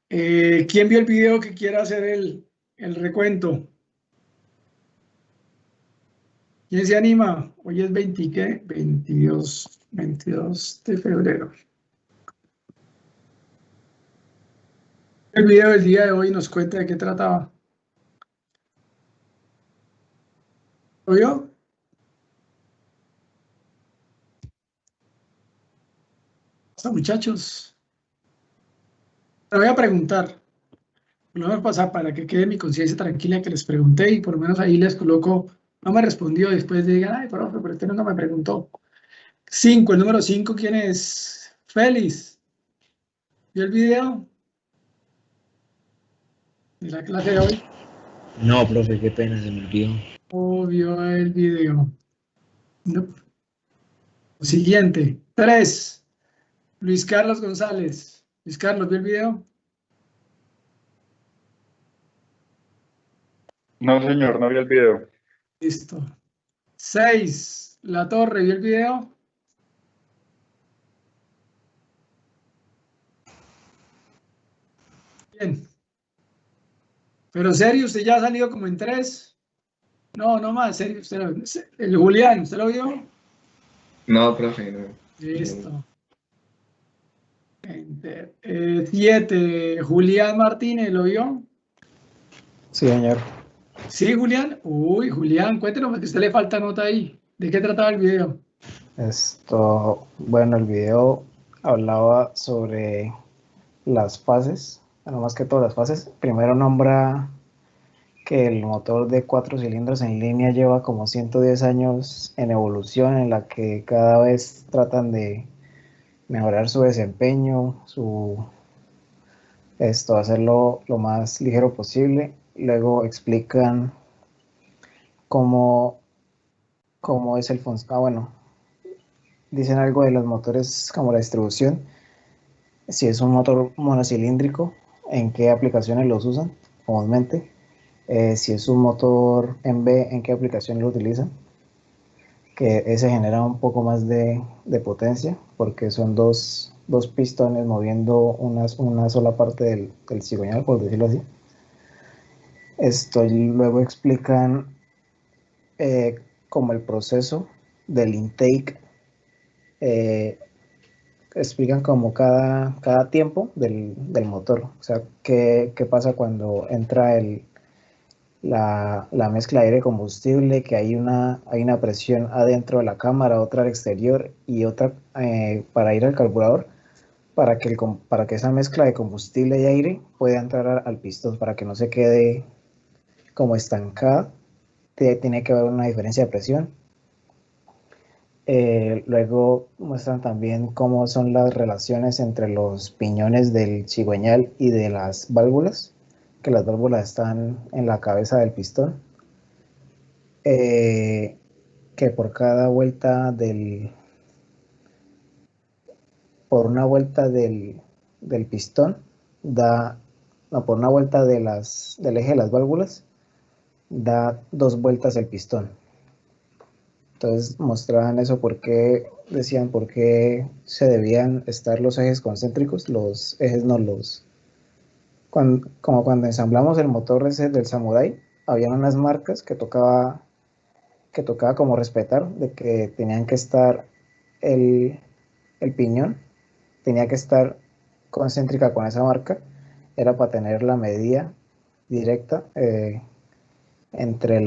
¿Quién vio el video que quiera hacer el recuento? ¿Quién se anima? Hoy es 20, ¿qué? 22 de febrero. El video del día de hoy nos cuenta de qué trataba. ¿Lo vio? Hasta muchachos. Te voy a preguntar. Lo voy a pasar para que quede mi conciencia tranquila que les pregunté y por lo menos ahí les coloco. No me respondió. Después digan, ay, profe, pero este nunca me preguntó. 5, el número 5, ¿quién es? Félix. ¿Vio el video de la clase de hoy? No, profe, qué pena, se me olvidó. Vio el video. No. Siguiente. 3. Luis Carlos González. Luis Carlos, ¿vio el video? No, señor, no vi el video. Listo. 6. La Torre, ¿vio el video? Bien. Pero serio, usted ya ha salido como en 3. No, no más, serio. El Julián, ¿usted lo vio? No, profe, no. Listo. 7. Julián Martínez, ¿lo vio? Sí, señor. Sí, Julián. Uy, Julián, cuéntenos porque a usted le falta nota ahí. ¿De qué trataba el video? Bueno, el video hablaba sobre las fases, bueno, más que todas las fases. Primero nombra que el motor de 4 cilindros en línea lleva como 110 años en evolución, en la que cada vez tratan de mejorar su desempeño, hacerlo lo más ligero posible. Luego explican cómo, cómo es el funcionamiento. Bueno, dicen algo de los motores como la distribución, si es un motor monocilíndrico, en qué aplicaciones los usan comúnmente, si es un motor en B, en qué aplicación lo utilizan, que ese genera un poco más de potencia, porque son dos pistones moviendo una sola parte del cigüeñal, por decirlo así. Luego explican como el proceso del intake, explican como cada tiempo del motor, o sea, qué pasa cuando entra la mezcla de aire combustible, que hay una presión adentro de la cámara, otra al exterior y otra para ir al carburador, para que esa mezcla de combustible y aire pueda entrar al pistón, para que no se quede como estancada. Tiene que haber una diferencia de presión. Luego muestran también cómo son las relaciones entre los piñones del cigüeñal y de las válvulas, que las válvulas están en la cabeza del pistón, que por cada vuelta por una vuelta del pistón por una vuelta del eje de las válvulas da 2 vueltas el pistón. Entonces mostraban eso, decían por qué se debían estar los ejes concéntricos, los ejes no los... como cuando ensamblamos el motor ese del Samurai, habían unas marcas que tocaba como respetar, de que tenían que estar el piñón, tenía que estar concéntrica con esa marca, era para tener la medida directa entre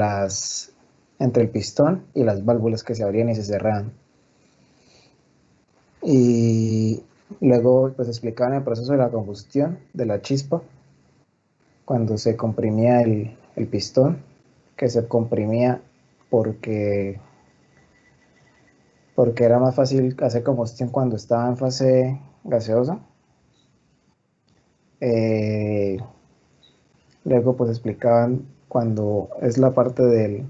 el pistón y las válvulas que se abrían y se cerraban. Y luego pues explicaban el proceso de la combustión de la chispa, cuando se comprimía el pistón, que se comprimía porque era más fácil hacer combustión cuando estaba en fase gaseosa. Luego pues explicaban cuando es la parte de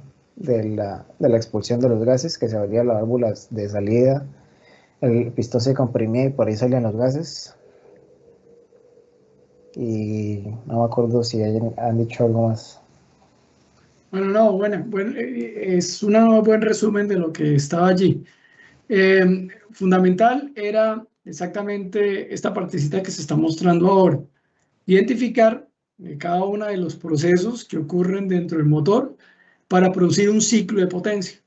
la expulsión de los gases, que se abría la válvula de salida, el pistón se comprimía y por ahí salían los gases. Y no me acuerdo si han dicho algo más. Bueno, no, bueno, es un buen resumen de lo que estaba allí. Fundamental era exactamente esta partecita que se está mostrando ahora. identificar cada uno de los procesos que ocurren dentro del motor para producir un ciclo de potencia.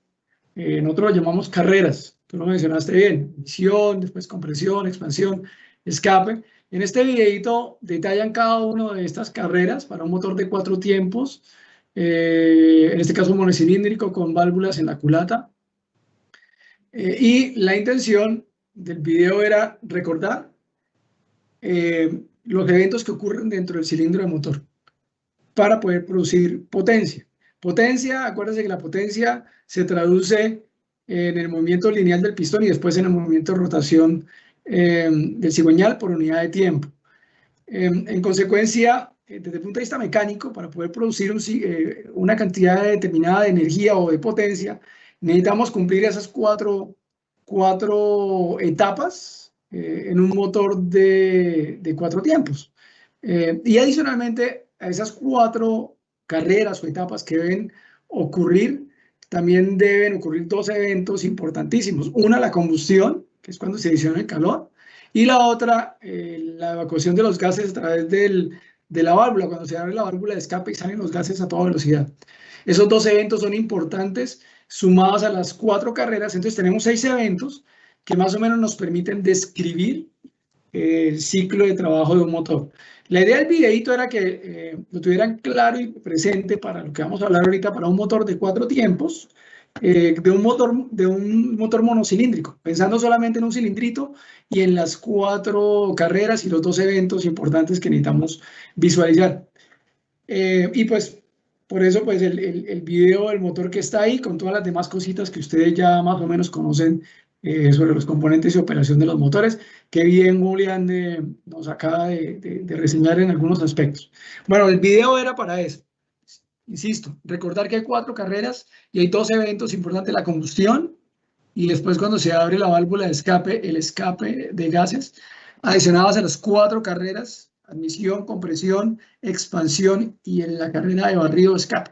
Nosotros lo llamamos carreras, tú lo mencionaste bien, ignición, después compresión, expansión, escape. En este videito detallan cada una de estas carreras para un motor de 4 tiempos, en este caso monocilíndrico con válvulas en la culata. Y la intención del video era recordar los eventos que ocurren dentro del cilindro de motor para poder producir potencia. Potencia, acuérdense que la potencia se traduce en el movimiento lineal del pistón y después en el movimiento de rotación del cigüeñal por unidad de tiempo. En consecuencia, desde el punto de vista mecánico, para poder producir una cantidad determinada de energía o de potencia, necesitamos cumplir esas cuatro etapas en un motor de 4 tiempos. Y adicionalmente a esas 4 carreras o etapas que deben ocurrir, también deben ocurrir 2 eventos importantísimos. Una, la combustión, que es cuando se adiciona el calor, y la otra, la evacuación de los gases a través de la válvula, cuando se abre la válvula de escape y salen los gases a toda velocidad. Esos 2 eventos son importantes, sumados a las 4 carreras. Entonces tenemos 6 eventos que más o menos nos permiten describir el ciclo de trabajo de un motor. La idea del videito era que lo tuvieran claro y presente para lo que vamos a hablar ahorita, para un motor de 4 tiempos, de un motor monocilíndrico, pensando solamente en un cilindrito y en las 4 carreras y los 2 eventos importantes que necesitamos visualizar. Y pues por eso pues el video del motor que está ahí con todas las demás cositas que ustedes ya más o menos conocen sobre los componentes y operación de los motores, que bien Julián nos acaba de reseñar en algunos aspectos. Bueno, el video era para eso. Insisto, recordar que hay 4 carreras y hay 2 eventos importantes, la combustión y después cuando se abre la válvula de escape, el escape de gases, adicionados a las 4 carreras, admisión, compresión, expansión y en la carrera de barrido escape.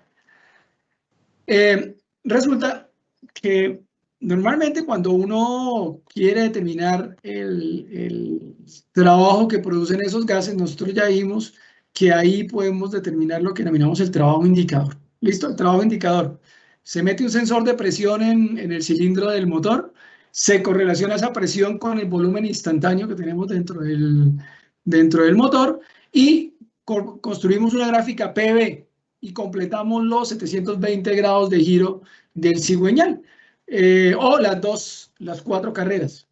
Resulta que normalmente cuando uno quiere determinar el trabajo que producen esos gases, nosotros ya vimos que ahí podemos determinar lo que denominamos el trabajo indicador. ¿Listo? El trabajo indicador. Se mete un sensor de presión en el cilindro del motor, se correlaciona esa presión con el volumen instantáneo que tenemos dentro del motor y construimos una gráfica PV y completamos los 720 grados de giro del cigüeñal. O las 4 carreras,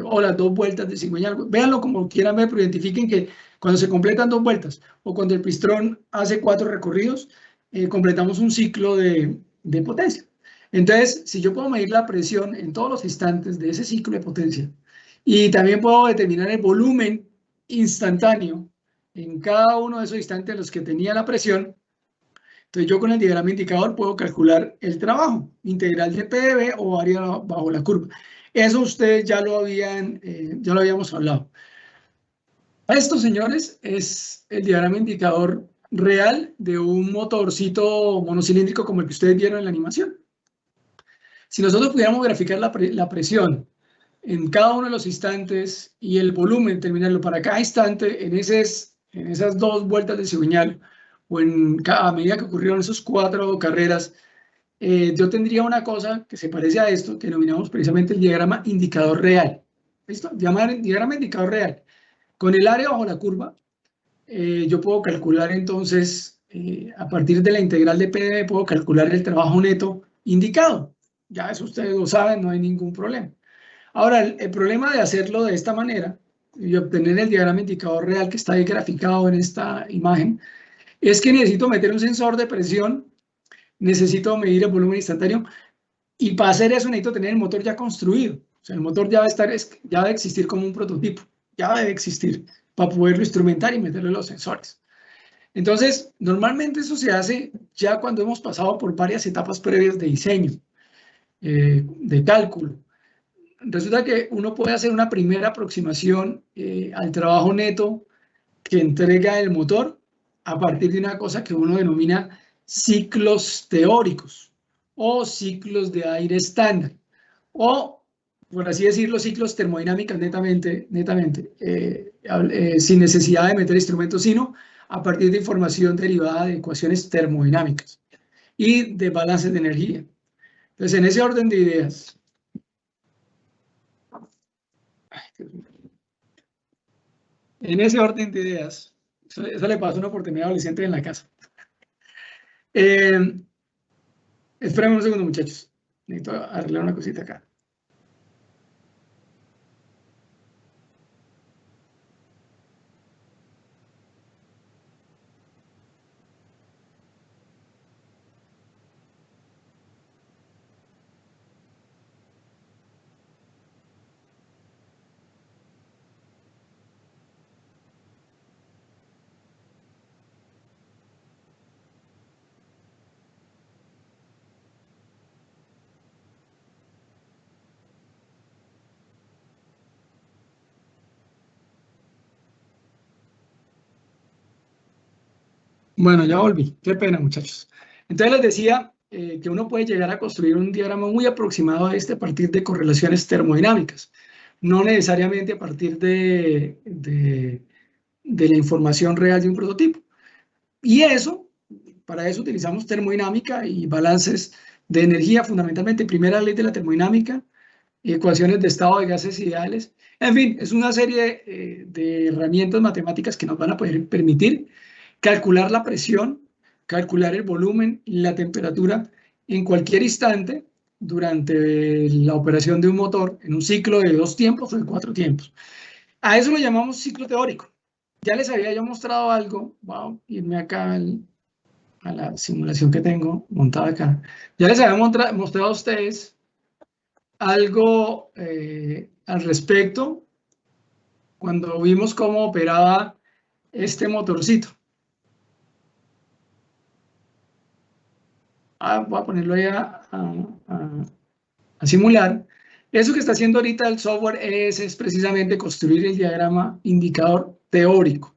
o las 2 vueltas de cigüeñal. Véanlo como quieran ver, pero identifiquen que cuando se completan 2 vueltas o cuando el pistón hace 4 recorridos, completamos un ciclo de potencia. Entonces, si yo puedo medir la presión en todos los instantes de ese ciclo de potencia y también puedo determinar el volumen instantáneo en cada uno de esos instantes en los que tenía la presión, entonces yo con el diagrama indicador puedo calcular el trabajo integral de PdV o área bajo la curva. Eso ustedes ya lo habíamos hablado. Esto, señores, es el diagrama indicador real de un motorcito monocilíndrico como el que ustedes vieron en la animación. Si nosotros pudiéramos graficar la presión en cada uno de los instantes y el volumen, terminarlo para cada instante en esas 2 vueltas de cigüeñal, o a medida que ocurrieron esas 4 carreras, yo tendría una cosa que se parece a esto, que denominamos precisamente el diagrama indicador real. ¿Listo? Diagrama indicador real. Con el área bajo la curva, yo puedo calcular entonces, a partir de la integral de PdV, puedo calcular el trabajo neto indicado. Ya eso ustedes lo saben, no hay ningún problema. Ahora, el problema de hacerlo de esta manera y obtener el diagrama indicador real que está ahí graficado en esta imagen, es que necesito meter un sensor de presión, necesito medir el volumen instantáneo y para hacer eso necesito tener el motor ya construido. O sea, el motor ya debe existir como un prototipo, ya debe existir para poderlo instrumentar y meterle los sensores. Entonces, normalmente eso se hace ya cuando hemos pasado por varias etapas previas de diseño, de cálculo. Resulta que uno puede hacer una primera aproximación al trabajo neto que entrega el motor a partir de una cosa que uno denomina ciclos teóricos o ciclos de aire estándar, o por así decirlo, ciclos termodinámicas netamente, sin necesidad de meter instrumentos, sino a partir de información derivada de ecuaciones termodinámicas y de balances de energía. Entonces, en ese orden de ideas, eso le pasa a una oportunidad adolescente en la casa. Espérenme un segundo, muchachos. Necesito arreglar una cosita acá. Bueno, ya volví. Qué pena, muchachos. Entonces les decía que uno puede llegar a construir un diagrama muy aproximado a este a partir de correlaciones termodinámicas, no necesariamente a partir de la información real de un prototipo. Y para eso utilizamos termodinámica y balances de energía, fundamentalmente primera ley de la termodinámica, ecuaciones de estado de gases ideales. En fin, es una serie de herramientas matemáticas que nos van a poder permitir calcular la presión, calcular el volumen y la temperatura en cualquier instante durante la operación de un motor en un ciclo de 2 tiempos o de 4 tiempos. A eso lo llamamos ciclo teórico. Ya les había yo mostrado algo, voy a irme acá a la simulación que tengo montada acá. Ya les había mostrado a ustedes algo al respecto cuando vimos cómo operaba este motorcito. Voy a ponerlo ahí a simular. Eso que está haciendo ahorita el software es precisamente construir el diagrama indicador teórico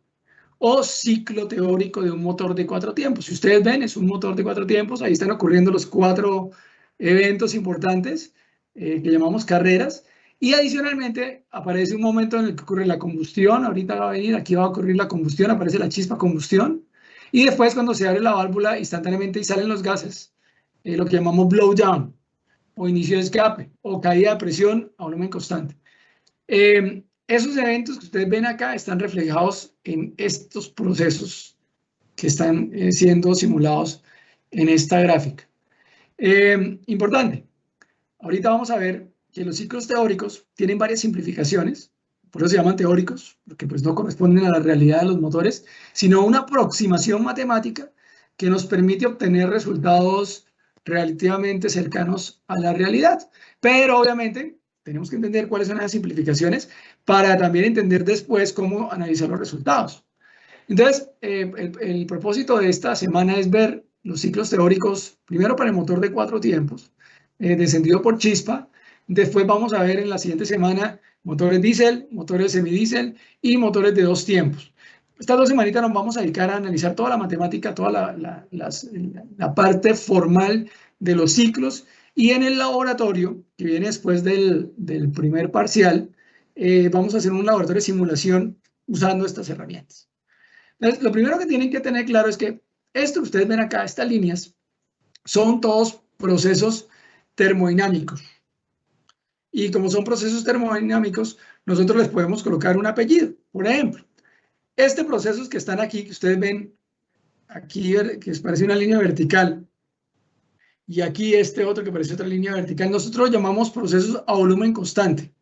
o ciclo teórico de un motor de 4 tiempos. Si ustedes ven, es un motor de 4 tiempos. Ahí están ocurriendo los 4 eventos importantes que llamamos carreras. Y adicionalmente aparece un momento en el que ocurre la combustión. Ahorita va a venir, aquí va a ocurrir la combustión, aparece la chispa combustión. Y después cuando se abre la válvula instantáneamente y salen los gases, lo que llamamos blowdown o inicio de escape o caída de presión a volumen constante. Esos eventos que ustedes ven acá están reflejados en estos procesos que están siendo simulados en esta gráfica. Importante, ahorita vamos a ver que los ciclos teóricos tienen varias simplificaciones, por eso se llaman teóricos, porque pues no corresponden a la realidad de los motores, sino una aproximación matemática que nos permite obtener resultados relativamente cercanos a la realidad. Pero obviamente tenemos que entender cuáles son las simplificaciones para también entender después cómo analizar los resultados. Entonces, el propósito de esta semana es ver los ciclos teóricos, primero para el motor de 4 tiempos, descendido por chispa. Después vamos a ver en la siguiente semana motores diésel, motores semidiésel y motores de 2 tiempos. Estas 2 semanitas nos vamos a dedicar a analizar toda la matemática, toda la parte formal de los ciclos, y en el laboratorio, que viene después del primer parcial, vamos a hacer un laboratorio de simulación usando estas herramientas. Entonces, lo primero que tienen que tener claro es que esto que ustedes ven acá, estas líneas, son todos procesos termodinámicos. Y como son procesos termodinámicos, nosotros les podemos colocar un apellido. Por ejemplo, estos procesos que están aquí, que ustedes ven aquí, que parece una línea vertical, y aquí este otro que parece otra línea vertical, nosotros lo llamamos procesos a volumen constante.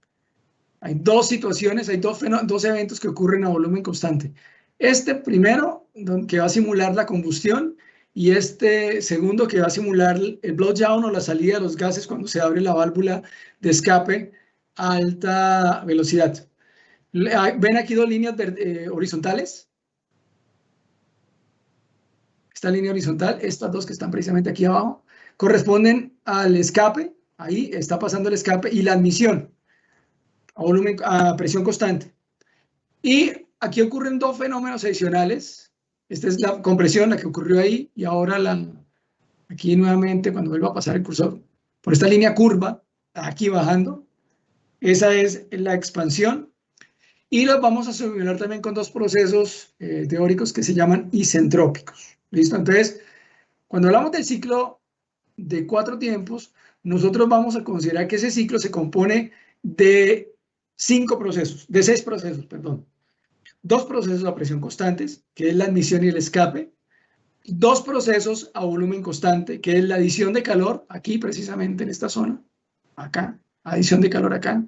Hay 2 situaciones, hay 2 eventos que ocurren a volumen constante. Este primero, que va a simular la combustión, y este segundo que va a simular el blowdown o la salida de los gases cuando se abre la válvula de escape a alta velocidad. ¿Ven aquí 2 líneas horizontales? Esta línea horizontal, estas 2 que están precisamente aquí abajo, corresponden al escape, ahí está pasando el escape, y la admisión a presión constante. Y aquí ocurren 2 fenómenos adicionales. Esta es la compresión, la que ocurrió ahí, y ahora aquí nuevamente, cuando vuelva a pasar el cursor, por esta línea curva, aquí bajando, Esa es la expansión. Y los vamos a simular también con dos procesos teóricos que se llaman isentrópicos. ¿Listo? Entonces, cuando hablamos del ciclo de 4 tiempos, nosotros vamos a considerar que ese ciclo se compone de 6 procesos, perdón. 2 procesos a presión constantes, que es la admisión y el escape. 2 procesos a volumen constante, que es la adición de calor, aquí precisamente en esta zona, acá, adición de calor acá,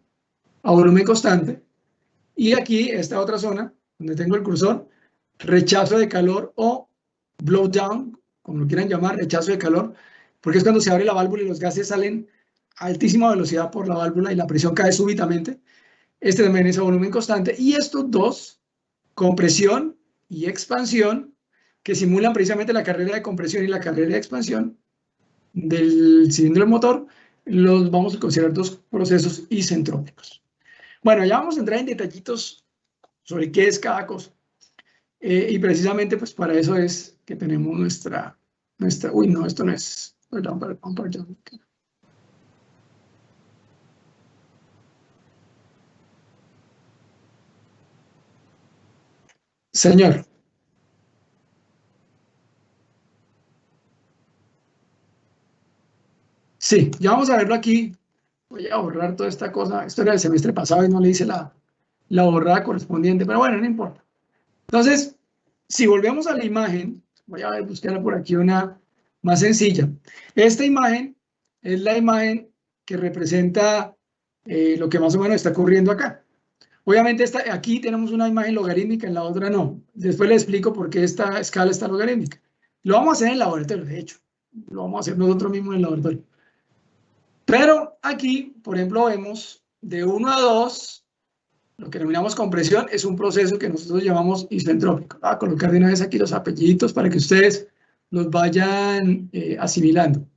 a volumen constante. Y aquí, esta otra zona, donde tengo el cursor, rechazo de calor o blowdown, como lo quieran llamar, rechazo de calor, porque es cuando se abre la válvula y los gases salen a altísima velocidad por la válvula y la presión cae súbitamente. Este también es a volumen constante. Y estos dos, compresión y expansión, que simulan precisamente la carrera de compresión y la carrera de expansión del cilindro del motor, los vamos a considerar 2 procesos isentrópicos. Bueno, ya vamos a entrar en detallitos sobre qué es cada cosa. Y precisamente pues para eso es que tenemos nuestra uy, no, esto no es, perdón. Señor. Sí, ya vamos a verlo aquí. Voy a borrar toda esta cosa. Esto era del semestre pasado y no le hice la borrada correspondiente, pero bueno, no importa. Entonces, si volvemos a la imagen, voy a buscar por aquí una más sencilla. Esta imagen es la imagen que representa lo que más o menos está ocurriendo acá. Obviamente aquí tenemos una imagen logarítmica, en la otra no. Después le explico por qué esta escala está logarítmica. Lo vamos a hacer en el laboratorio, de hecho. Lo vamos a hacer nosotros mismos en el laboratorio. Pero aquí, por ejemplo, vemos de 1 a 2, lo que denominamos compresión, es un proceso que nosotros llamamos isentrópico. Voy a colocar de una vez aquí los apelliditos para que ustedes los vayan asimilando.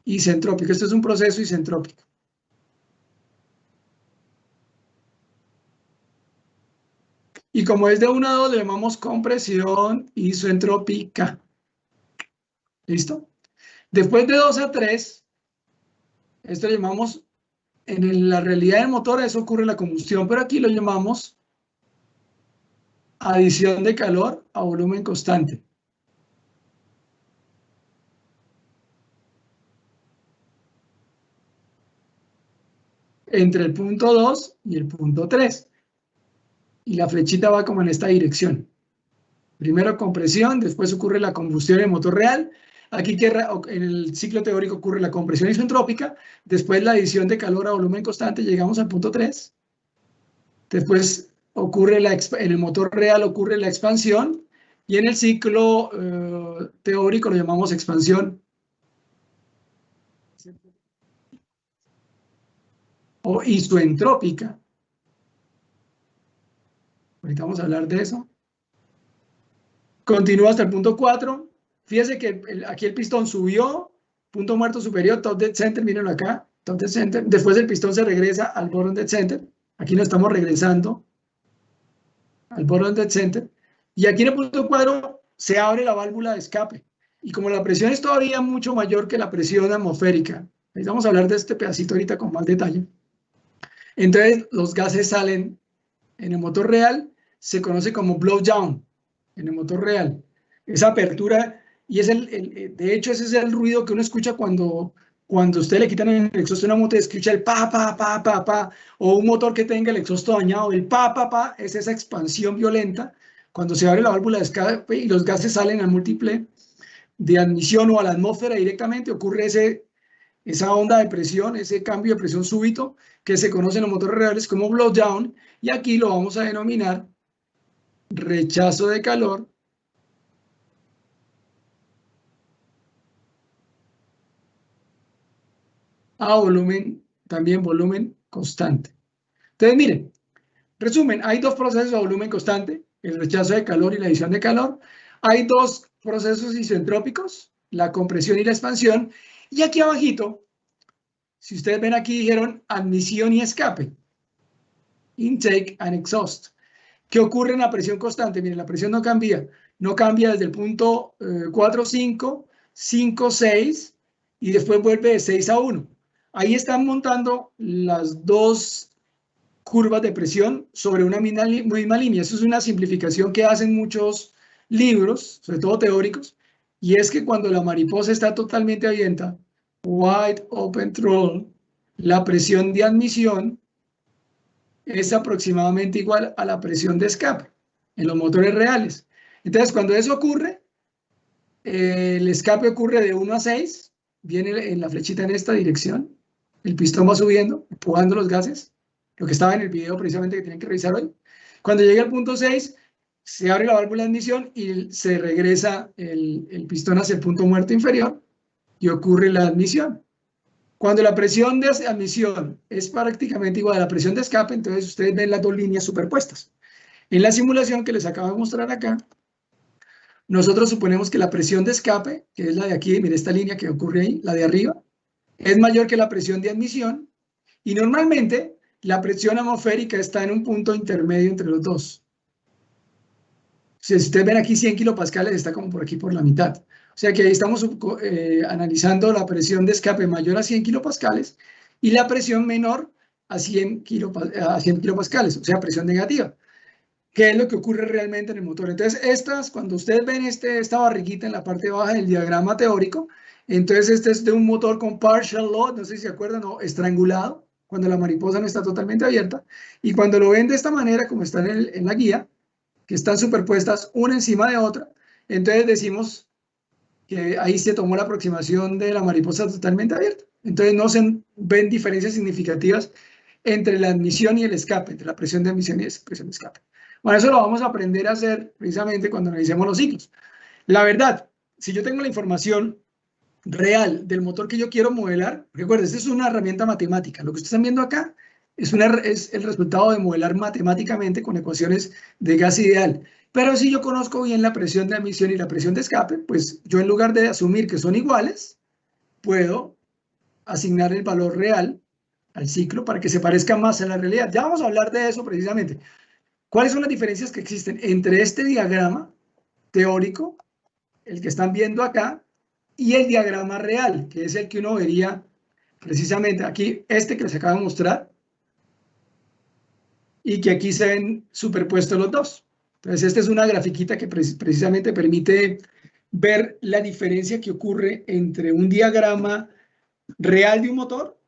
Isentrópico, esto es un proceso isentrópico. Y como es de 1 a 2, le llamamos compresión isentrópica. ¿Listo? Después de 2 a 3, esto lo llamamos, en la realidad del motor, eso ocurre en la combustión, pero aquí lo llamamos adición de calor a volumen constante. Entre el punto 2 y el punto 3. Y la flechita va como en esta dirección. Primero compresión, después ocurre la combustión en el motor real. Aquí en el ciclo teórico ocurre la compresión isentrópica, después la adición de calor a volumen constante, llegamos al punto 3. Después ocurre en el motor real ocurre la expansión y en el ciclo teórico lo llamamos expansión o isoentrópica. Ahorita vamos a hablar de eso. Continúa hasta el punto 4. Fíjese que aquí el pistón subió, punto muerto superior, top dead center, mírenlo acá, top dead center. Después el pistón se regresa al bottom dead center. Aquí nos estamos regresando al bottom dead center. Y aquí en el punto 4 se abre la válvula de escape. Y como la presión es todavía mucho mayor que la presión atmosférica, vamos a hablar de este pedacito ahorita con más detalle. Entonces los gases salen en el motor real, se conoce como blowdown en el motor real. Esa apertura, y es de hecho ese es el ruido que uno escucha cuando usted le quitan el exhausto a una moto, escucha el pa, pa, pa, pa, pa, o un motor que tenga el exhausto dañado, el pa, pa, pa, es esa expansión violenta cuando se abre la válvula de escape y los gases salen al múltiple de admisión o a la atmósfera directamente, ocurre esa onda de presión, ese cambio de presión súbito que se conoce en los motores reales como blowdown, y aquí lo vamos a denominar rechazo de calor a volumen, también volumen constante. Entonces, miren, resumen, hay 2 procesos a volumen constante, el rechazo de calor y la adición de calor. Hay 2 procesos isentrópicos, la compresión y la expansión. Y aquí abajito, si ustedes ven aquí, dijeron admisión y escape. Intake and exhaust. ¿Qué ocurre en la presión constante? Miren, la presión no cambia desde el punto 4, 5, 5, 6 y después vuelve de 6 a 1. Ahí están montando las 2 curvas de presión sobre una misma línea. Eso es una simplificación que hacen muchos libros, sobre todo teóricos, y es que cuando la mariposa está totalmente abierta, wide open throttle, la presión de admisión es aproximadamente igual a la presión de escape en los motores reales. Entonces, cuando eso ocurre, el escape ocurre de 1 a 6, viene en la flechita en esta dirección, el pistón va subiendo, empujando los gases, lo que estaba en el video precisamente que tienen que revisar hoy. Cuando llegue al punto 6, se abre la válvula de admisión y se regresa el pistón hacia el punto muerto inferior y ocurre la admisión. Cuando la presión de admisión es prácticamente igual a la presión de escape, entonces ustedes ven las dos líneas superpuestas. En la simulación que les acabo de mostrar acá, nosotros suponemos que la presión de escape, que es la de aquí, mire esta línea que ocurre ahí, la de arriba, es mayor que la presión de admisión, y normalmente la presión atmosférica está en un punto intermedio entre los dos. Si ustedes ven aquí 100 kilopascales, está como por aquí por la mitad. O sea que ahí estamos analizando la presión de escape mayor a 100 kilopascales y la presión menor a 100 kilopascales, o sea, presión negativa. ¿Qué es lo que ocurre realmente en el motor? Entonces, cuando ustedes ven esta barriguita en la parte baja del diagrama teórico, entonces este es de un motor con partial load, no sé si se acuerdan, o estrangulado, cuando la mariposa no está totalmente abierta. Y cuando lo ven de esta manera, como está en la guía, que están superpuestas una encima de otra, entonces decimos que ahí se tomó la aproximación de la mariposa totalmente abierta. Entonces no se ven diferencias significativas entre la admisión y el escape, entre la presión de admisión y la presión de escape. Bueno, eso lo vamos a aprender a hacer precisamente cuando analicemos los ciclos. La verdad, si yo tengo la información real del motor que yo quiero modelar, recuerden, esta es una herramienta matemática. Lo que ustedes están viendo acá es el resultado de modelar matemáticamente con ecuaciones de gas ideal. Pero si yo conozco bien la presión de admisión y la presión de escape, pues yo en lugar de asumir que son iguales, puedo asignar el valor real al ciclo para que se parezca más a la realidad. Ya vamos a hablar de eso precisamente. ¿Cuáles son las diferencias que existen entre este diagrama teórico, el que están viendo acá, y el diagrama real, que es el que uno vería precisamente aquí, este que les acabo de mostrar, y que aquí se ven superpuestos los dos? Entonces, esta es una grafiquita que precisamente permite ver la diferencia que ocurre entre un diagrama real de un motor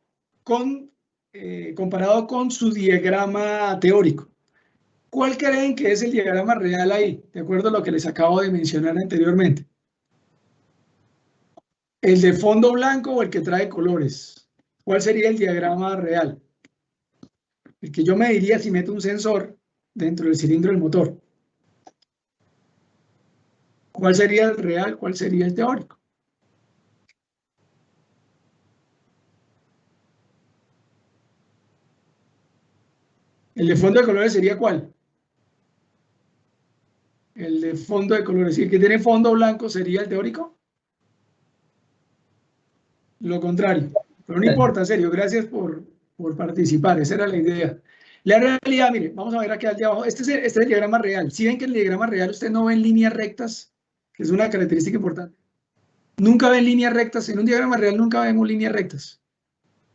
comparado con su diagrama teórico. ¿Cuál creen que es el diagrama real ahí? De acuerdo a lo que les acabo de mencionar anteriormente. ¿El de fondo blanco o el que trae colores? ¿Cuál sería el diagrama real? El que yo mediría si meto un sensor dentro del cilindro del motor. ¿Cuál sería el real? ¿Cuál sería el teórico? ¿El de fondo de colores sería cuál? El de fondo de colores. ¿Y el que tiene fondo blanco sería el teórico? Lo contrario. Pero no importa, en serio. Gracias por participar. Esa era la idea. La realidad, mire, vamos a ver aquí abajo. Este es el diagrama real. Si ven que en el diagrama real ustedes no ven líneas rectas, que es una característica importante. Nunca ven líneas rectas. En un diagrama real nunca vemos líneas rectas.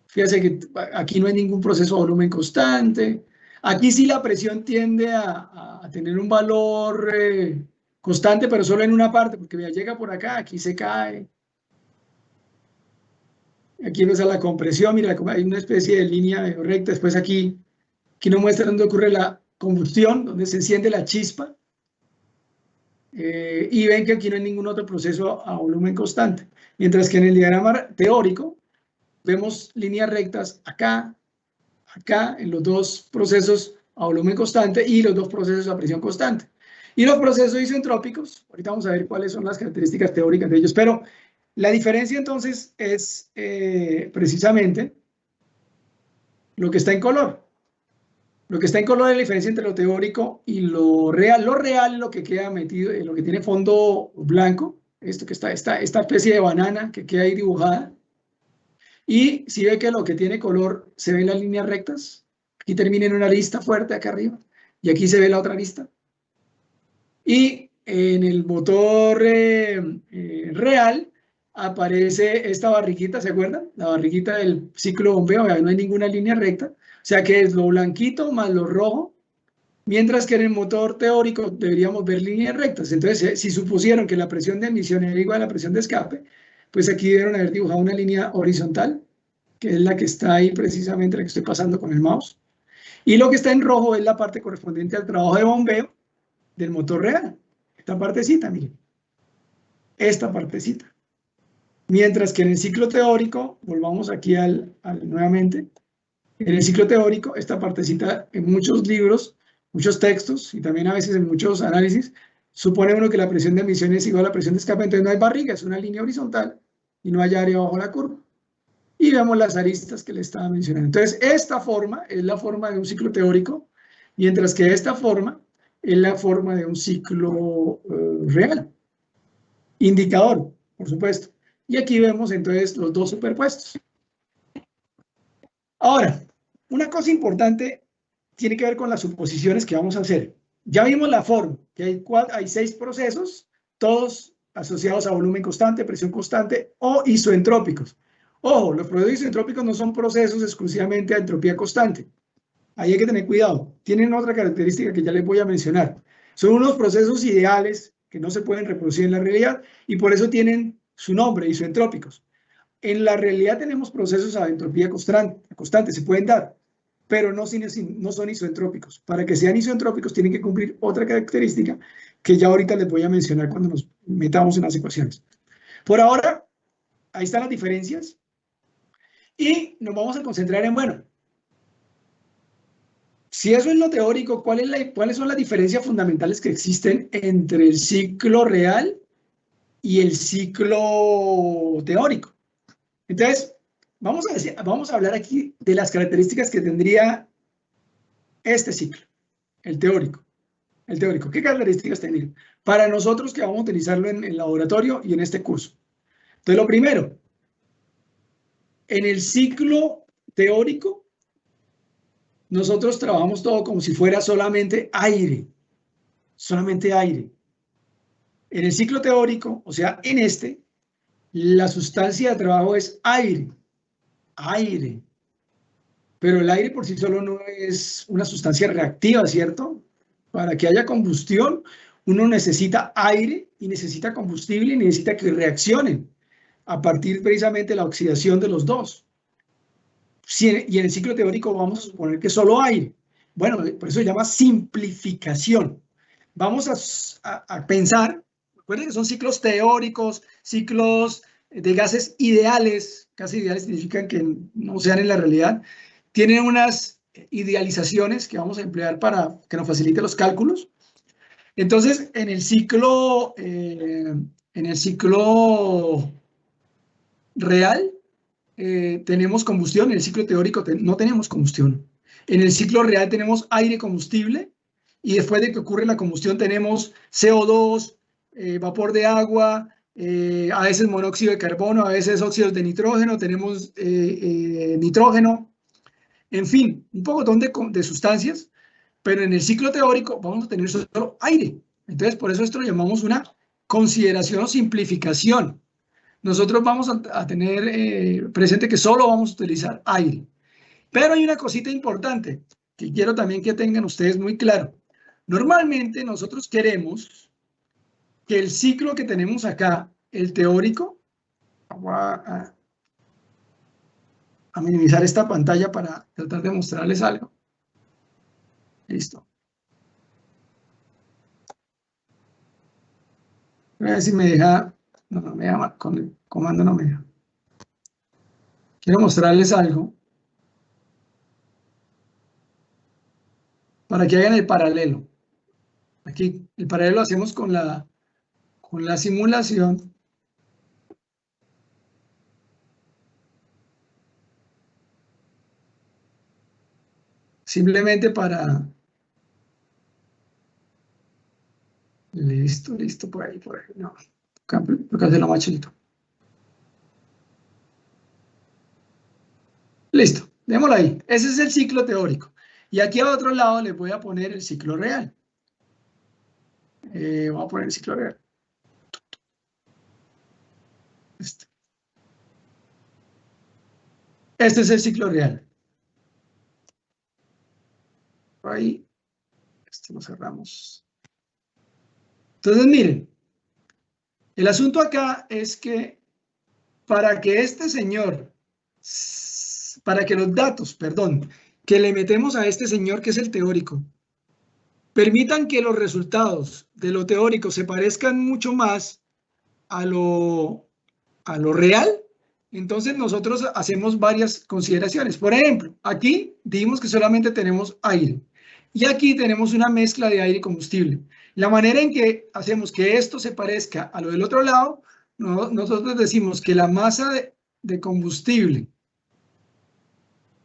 Fíjense que aquí no hay ningún proceso de volumen constante. Aquí sí la presión tiende a tener un valor constante, pero solo en una parte, porque ya llega por acá, aquí se cae. Aquí empieza la compresión, mira, hay una especie de línea recta. Después aquí nos muestra dónde ocurre la combustión, donde se enciende la chispa. Y ven que aquí no hay ningún otro proceso a volumen constante. Mientras que en el diagrama teórico vemos líneas rectas acá, en los dos procesos a volumen constante y los dos procesos a presión constante. Y los procesos isentrópicos, ahorita vamos a ver cuáles son las características teóricas de ellos, pero la diferencia entonces es precisamente lo que está en color. Lo que está en color es la diferencia entre lo teórico y lo real. Lo real es lo que queda metido, lo que tiene fondo blanco, esto que está, esta especie de banana que queda ahí dibujada. Y si ve que lo que tiene color se ven las líneas rectas, aquí termina en una lista fuerte acá arriba, y aquí se ve la otra lista. Y en el motor real, aparece esta barriguita, ¿se acuerdan? La barriguita del ciclo de bombeo, no hay ninguna línea recta, o sea que es lo blanquito más lo rojo, mientras que en el motor teórico deberíamos ver líneas rectas. Entonces, si supusieron que la presión de emisión era igual a la presión de escape, pues aquí debieron haber dibujado una línea horizontal, que es la que está ahí precisamente, la que estoy pasando con el mouse. Y lo que está en rojo es la parte correspondiente al trabajo de bombeo del motor real. Esta partecita, miren. Esta partecita. Mientras que en el ciclo teórico, volvamos aquí nuevamente, en el ciclo teórico, esta partecita en muchos libros, muchos textos y también a veces en muchos análisis, supone uno que la presión de emisión es igual a la presión de escape, entonces no hay barriga, es una línea horizontal y no hay área bajo la curva. Y vemos las aristas que le estaba mencionando. Entonces, esta forma es la forma de un ciclo teórico, mientras que esta forma es la forma de un ciclo real. Indicador, por supuesto. Y aquí vemos entonces los dos superpuestos. Ahora, una cosa importante tiene que ver con las suposiciones que vamos a hacer. Ya vimos la forma, que hay 6 procesos, todos asociados a volumen constante, presión constante o isoentrópicos. Ojo, los procesos isoentrópicos no son procesos exclusivamente a entropía constante. Ahí hay que tener cuidado. Tienen otra característica que ya les voy a mencionar. Son unos procesos ideales que no se pueden reproducir en la realidad y por eso tienen su nombre, isoentrópicos. En la realidad tenemos procesos a entropía constante, se pueden dar, pero no son isoentrópicos. Para que sean isoentrópicos tienen que cumplir otra característica que ya ahorita les voy a mencionar cuando nos metamos en las ecuaciones. Por ahora, ahí están las diferencias y nos vamos a concentrar en, bueno, si eso es lo teórico, ¿cuáles son las diferencias fundamentales que existen entre el ciclo real y el ciclo teórico? Entonces, vamos a hablar aquí de las características que tendría este ciclo, el teórico. El teórico, ¿qué características tendría? Para nosotros que vamos a utilizarlo en el laboratorio y en este curso. Entonces, lo primero, en el ciclo teórico, nosotros trabajamos todo como si fuera solamente aire. Solamente aire. En el ciclo teórico, o sea, en este, la sustancia de trabajo es aire. Aire. Pero el aire por sí solo no es una sustancia reactiva, ¿cierto? Para que haya combustión, uno necesita aire y necesita combustible y necesita que reaccionen a partir precisamente de la oxidación de los dos. Y en el ciclo teórico vamos a suponer que solo aire. Bueno, por eso se llama simplificación. Vamos a pensar, recuerden que son ciclos teóricos, ciclos de gases ideales. Gases ideales significan que no sean en la realidad. Tienen unas idealizaciones que vamos a emplear para que nos facilite los cálculos. Entonces, en el ciclo real tenemos combustión, en el ciclo teórico no tenemos combustión. En el ciclo real tenemos aire combustible y después de que ocurre la combustión tenemos CO2, vapor de agua, a veces monóxido de carbono, a veces óxidos de nitrógeno, tenemos nitrógeno, en fin, un pocotón de sustancias, pero en el ciclo teórico vamos a tener solo aire. Entonces, por eso esto lo llamamos una consideración o simplificación. Nosotros vamos a tener presente que solo vamos a utilizar aire. Pero hay una cosita importante que quiero también que tengan ustedes muy claro. Normalmente nosotros queremos que el ciclo que tenemos acá, el teórico, voy a minimizar esta pantalla para tratar de mostrarles algo. Listo. Voy a ver si me deja, no me deja, con el comando no me deja. Quiero mostrarles algo para que hagan el paralelo. Aquí el paralelo lo hacemos con la simulación. Simplemente para... Listo, por ahí. No, tengo que hacerlo más chiquito. Listo, démoslo ahí. Ese es el ciclo teórico. Y aquí a otro lado les voy a poner el ciclo real. Voy a poner el ciclo real. Este es el ciclo real. Por ahí, este lo cerramos. Entonces, miren, el asunto acá es que para que este señor, para que los datos, perdón, que le metemos a este señor que es el teórico, permitan que los resultados de lo teórico se parezcan mucho más a lo real, entonces nosotros hacemos varias consideraciones. Por ejemplo, aquí dijimos que solamente tenemos aire y aquí tenemos una mezcla de aire y combustible. La manera en que hacemos que esto se parezca a lo del otro lado, nosotros decimos que la masa de combustible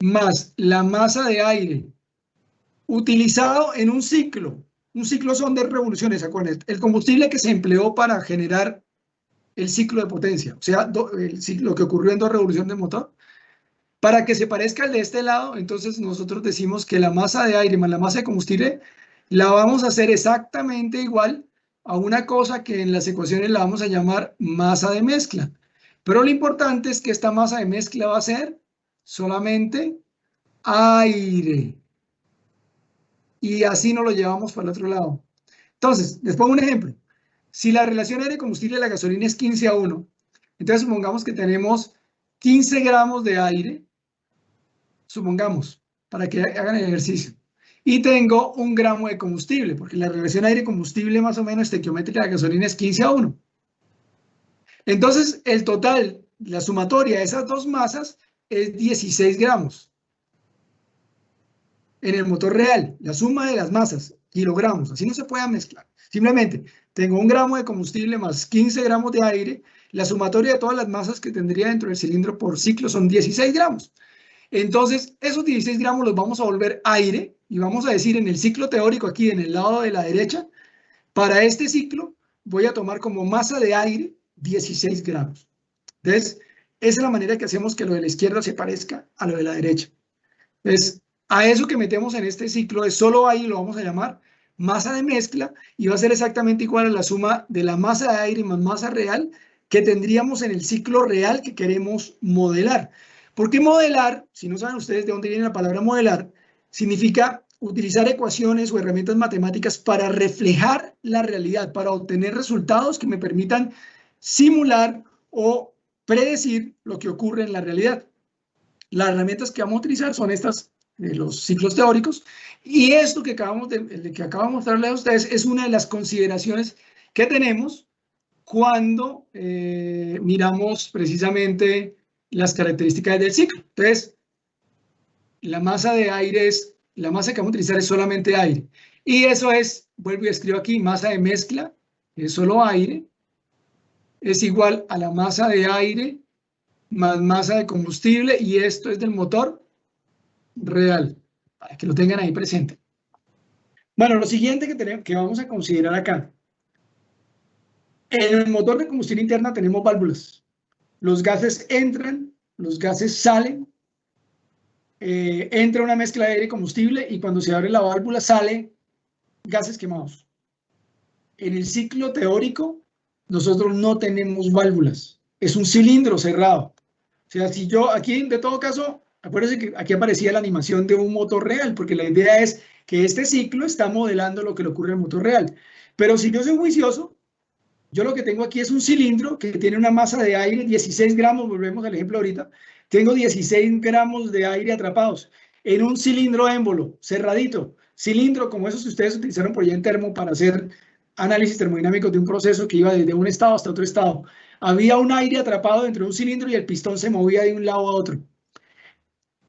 más la masa de aire utilizado en un ciclo son de revoluciones, acuérdense, el combustible que se empleó para generar el ciclo de potencia, o sea, lo que ocurrió en 2 revoluciones del motor, para que se parezca al de este lado, entonces nosotros decimos que la masa de aire más la masa de combustible la vamos a hacer exactamente igual a una cosa que en las ecuaciones la vamos a llamar masa de mezcla. Pero lo importante es que esta masa de mezcla va a ser solamente aire. Y así nos lo llevamos para el otro lado. Entonces, les pongo un ejemplo. Si la relación aire-combustible de la gasolina es 15:1, entonces supongamos que tenemos 15 gramos de aire, supongamos, para que hagan el ejercicio, y tengo 1 gramo de combustible, porque la relación aire-combustible más o menos estequiométrica de la gasolina es 15:1. Entonces, el total, la sumatoria de esas 2 masas es 16 gramos. En el motor real, la suma de las masas, kilogramos, así no se puede mezclar. Simplemente tengo 1 gramo de combustible más 15 gramos de aire, la sumatoria de todas las masas que tendría dentro del cilindro por ciclo son 16 gramos. Entonces, esos 16 gramos los vamos a volver aire y vamos a decir en el ciclo teórico aquí en el lado de la derecha, para este ciclo voy a tomar como masa de aire 16 gramos. Entonces, esa es la manera que hacemos que lo de la izquierda se parezca a lo de la derecha. Entonces, a eso que metemos en este ciclo es solo ahí, lo vamos a llamar masa de mezcla y va a ser exactamente igual a la suma de la masa de aire más masa real que tendríamos en el ciclo real que queremos modelar. ¿Por qué modelar? Si no saben ustedes de dónde viene la palabra modelar, significa utilizar ecuaciones o herramientas matemáticas para reflejar la realidad, para obtener resultados que me permitan simular o predecir lo que ocurre en la realidad. Las herramientas que vamos a utilizar son estas de los ciclos teóricos, y esto que acabo de mostrarles a ustedes es una de las consideraciones que tenemos cuando miramos precisamente las características del ciclo. Entonces, la masa de aire la masa que vamos a utilizar es solamente aire, y eso es, vuelvo y escribo aquí, masa de mezcla, que es solo aire, es igual a la masa de aire más masa de combustible, y esto es del motor real, para que lo tengan ahí presente. Bueno, lo siguiente que vamos a considerar acá. En el motor de combustión interna tenemos válvulas. Los gases entran, los gases salen, entra una mezcla de aire y combustible, y cuando se abre la válvula sale gases quemados. En el ciclo teórico, nosotros no tenemos válvulas. Es un cilindro cerrado. O sea, si yo aquí, de todo caso, acuérdense que aquí aparecía la animación de un motor real, porque la idea es que este ciclo está modelando lo que le ocurre al motor real. Pero si yo soy juicioso, yo lo que tengo aquí es un cilindro que tiene una masa de aire, 16 gramos, volvemos al ejemplo ahorita, tengo 16 gramos de aire atrapados en un cilindro émbolo, cerradito, cilindro como esos que ustedes utilizaron por allá en Termo para hacer análisis termodinámicos de un proceso que iba desde un estado hasta otro estado. Había un aire atrapado dentro de un cilindro y el pistón se movía de un lado a otro.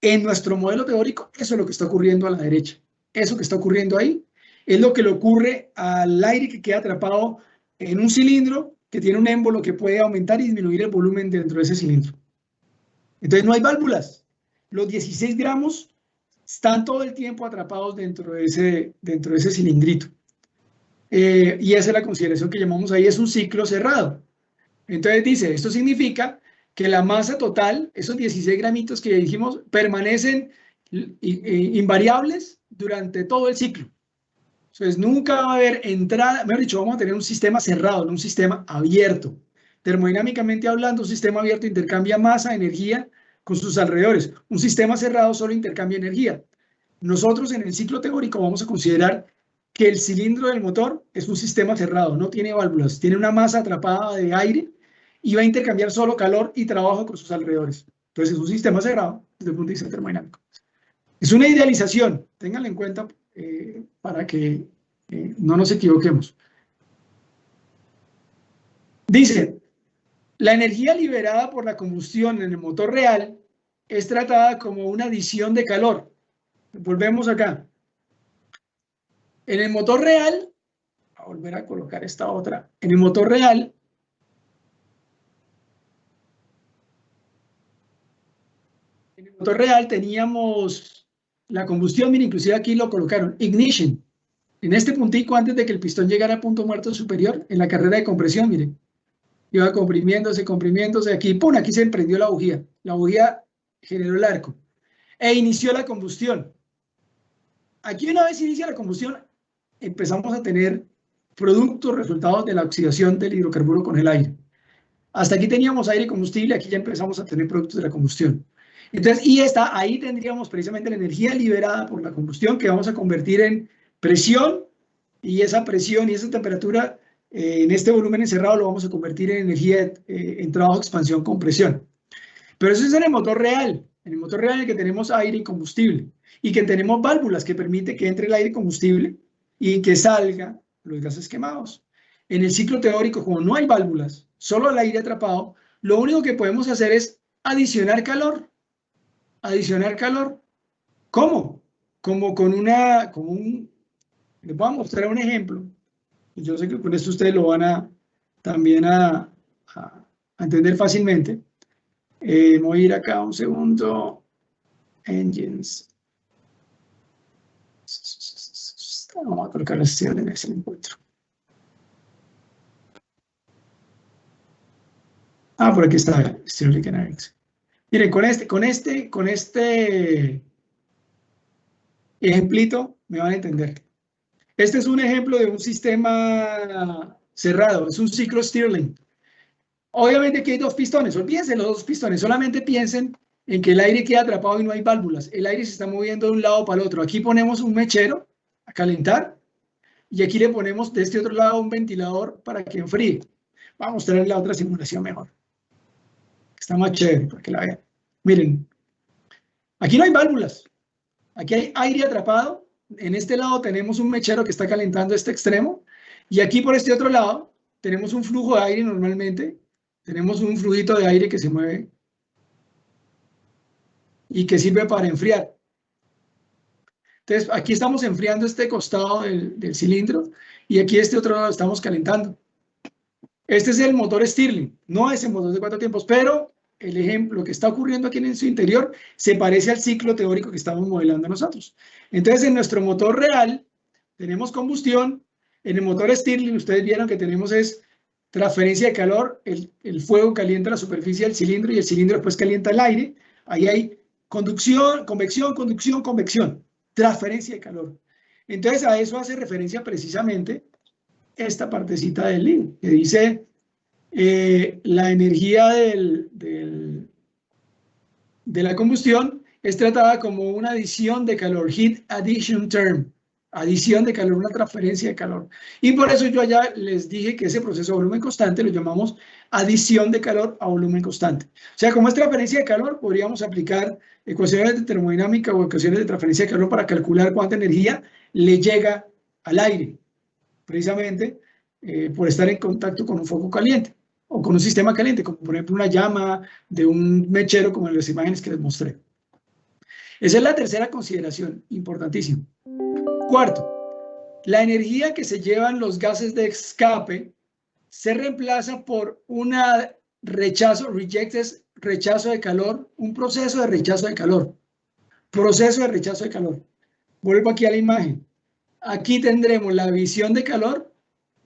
En nuestro modelo teórico, eso es lo que está ocurriendo a la derecha. Eso que está ocurriendo ahí es lo que le ocurre al aire que queda atrapado en un cilindro que tiene un émbolo que puede aumentar y disminuir el volumen dentro de ese cilindro. Entonces no hay válvulas. Los 16 gramos están todo el tiempo atrapados dentro de ese cilindrito. Y esa es la consideración que llamamos ahí, es un ciclo cerrado. Entonces dice, esto significa que la masa total, esos 16 gramitos que dijimos, permanecen invariables durante todo el ciclo. Entonces nunca va a haber entrada, mejor dicho, vamos a tener un sistema cerrado, no un sistema abierto. Termodinámicamente hablando, un sistema abierto intercambia masa, energía con sus alrededores. Un sistema cerrado solo intercambia energía. Nosotros en el ciclo teórico vamos a considerar que el cilindro del motor es un sistema cerrado, no tiene válvulas, tiene una masa atrapada de aire y va a intercambiar solo calor y trabajo con sus alrededores. Entonces es un sistema cerrado desde el punto de vista termodinámico. Es una idealización, ténganlo en cuenta para que no nos equivoquemos. Dice, la energía liberada por la combustión en el motor real es tratada como una adición de calor. Volvemos acá. En el motor real, a volver a colocar esta otra, en el motor real, teníamos la combustión, miren, inclusive aquí lo colocaron, ignition. En este puntico, antes de que el pistón llegara al punto muerto superior, en la carrera de compresión, miren, iba comprimiéndose, aquí, ¡pum!, aquí se prendió la bujía generó el arco, e inició la combustión. Aquí una vez inicia la combustión, empezamos a tener productos, resultados de la oxidación del hidrocarburo con el aire. Hasta aquí teníamos aire y combustible, aquí ya empezamos a tener productos de la combustión. Entonces, ahí tendríamos precisamente la energía liberada por la combustión que vamos a convertir en presión, y esa presión y esa temperatura en este volumen encerrado lo vamos a convertir en energía en trabajo, expansión, compresión. Pero eso es en el motor real, en el que tenemos aire y combustible, y que tenemos válvulas que permiten que entre el aire y combustible y que salga los gases quemados. En el ciclo teórico, como no hay válvulas, solo el aire atrapado, lo único que podemos hacer es adicionar calor. Adicionar calor. ¿Cómo? Como con les voy a mostrar un ejemplo. Yo sé que con esto ustedes lo van también a entender fácilmente. Voy a ir acá un segundo. Engines. Vamos a colocar la sesión en ese encuentro. Por aquí está Stirling Kinetics. Miren, con este ejemplito me van a entender. Este es un ejemplo de un sistema cerrado, es un ciclo Stirling. Obviamente aquí hay dos pistones, olvídense los dos pistones, solamente piensen en que el aire queda atrapado y no hay válvulas. El aire se está moviendo de un lado para el otro. Aquí ponemos un mechero a calentar y aquí le ponemos de este otro lado un ventilador para que enfríe. Vamos a mostrar la otra simulación mejor. Está más chévere para que la vean. Miren, aquí no hay válvulas. Aquí hay aire atrapado. En este lado tenemos un mechero que está calentando este extremo. Y aquí por este otro lado tenemos un flujo de aire normalmente. Tenemos un flujito de aire que se mueve y que sirve para enfriar. Entonces, aquí estamos enfriando este costado del cilindro y aquí este otro lado estamos calentando. Este es el motor Stirling, no es el motor de 4 tiempos, pero el ejemplo que está ocurriendo aquí en su interior se parece al ciclo teórico que estamos modelando nosotros. Entonces, en nuestro motor real tenemos combustión. En el motor Stirling, ustedes vieron que tenemos es transferencia de calor, el fuego calienta la superficie del cilindro y el cilindro después calienta el aire. Ahí hay conducción, convección, transferencia de calor. Entonces a eso hace referencia precisamente esta partecita del libro, que dice la energía de la combustión es tratada como una adición de calor, heat addition term. Adición de calor, una transferencia de calor. Y por eso yo allá les dije que ese proceso de volumen constante lo llamamos adición de calor a volumen constante. O sea, como es transferencia de calor, podríamos aplicar ecuaciones de termodinámica o ecuaciones de transferencia de calor para calcular cuánta energía le llega al aire, precisamente por estar en contacto con un foco caliente o con un sistema caliente, como por ejemplo una llama de un mechero, como en las imágenes que les mostré. Esa es la tercera consideración, importantísima. Cuarto, la energía que se llevan los gases de escape se reemplaza por una rechazo de calor, un proceso de rechazo de calor. Proceso de rechazo de calor. Vuelvo aquí a la imagen. Aquí tendremos la visión de calor,